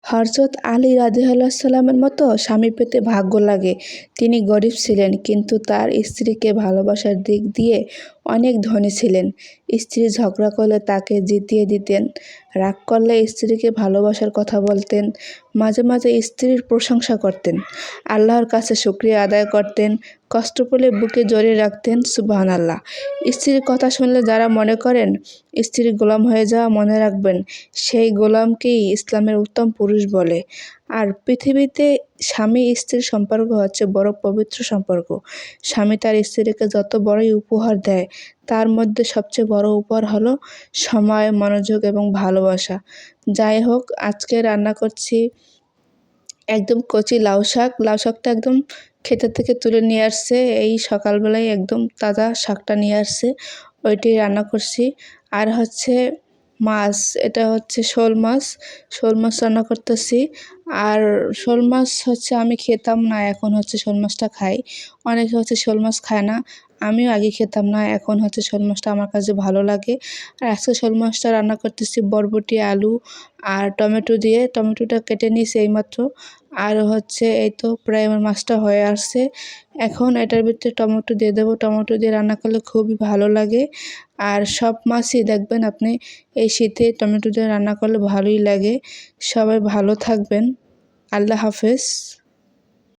হযরত আলী রাদিয়াল্লাহু সাল্লামের মতো স্বামী পেতে ভাগ্য লাগে। তিনি গরিব ছিলেন কিন্তু তার স্ত্রীকে ভালোবাসার দিক দিয়ে অনেক ধনী ছিলেন। স্ত্রী ঝগড়া করলে তাকে জিতিয়ে দিতেন, রাগ করলে স্ত্রীকে ভালোবাসার কথা বলতেন, মাঝে মাঝে স্ত্রীর প্রশংসা করতেন, আল্লাহর কাছে শুকরিয়া আদায় করতেন, কষ্ট পেলে বুকে জড়িয়ে রাখতেন। সুবহানাল্লাহ। স্ত্রীর কথা শুনলে যারা মনে করেন স্ত্রীর গোলাম হয়ে যাওয়া, মনে রাখবেন সেই গোলামকেই ইসলামের উত্তম পুরুষ বলে। আর পৃথিবীতে স্বামী স্ত্রীর সম্পর্ক হচ্ছে বড় পবিত্র সম্পর্ক। স্বামী তার স্ত্রীকে যত বড়ই উপহার দেয়, তার মধ্যে সবচেয়ে বড় উপহার হলো সময়, মনোযোগ এবং ভালোবাসা। যাই হোক, আজকে রান্না করছি একদম কচি লাউ শাক। লাউ শাকটা একদম ক্ষেতের থেকে তুলে নিয়ে আসছে, এই সকালবেলায় একদম তাজা শাকটা নিয়ে আসছে, ওইটাই রান্না করছি। আর হচ্ছে মাছ, এটা হচ্ছে শোল মাছ। শোল মাছ রান্না করতেছি। আর শোল মাছ হচ্ছে আমি খেতাম না, এখন হচ্ছে শোল মাছটা খাই। অনেকে হচ্ছে শোল মাছ খায় না, আমিও আগে খেতাম না, এখন হচ্ছে শোল মাছটা আমার কাছে ভালো লাগে। আর আজকে শোল মাছটা রান্না করতেছি বরবটি, আলু আর টমেটো দিয়ে। টমেটোটা কেটে নিয়েছি এইমাত্র। আর হচ্ছে এই তো প্রায় আমার মাছটা হয়ে আসছে। এখন এটার ভিতরে টমেটো দিয়ে দেবো। টমেটো দিয়ে রান্না করলে খুবই ভালো লাগে। আর সব মাছই দেখবেন আপনি এই শীতে টমেটো দিয়ে রান্না করলে ভালোই লাগে। সবাই ভালো থাকবেন। আল্লাহ হাফেজ।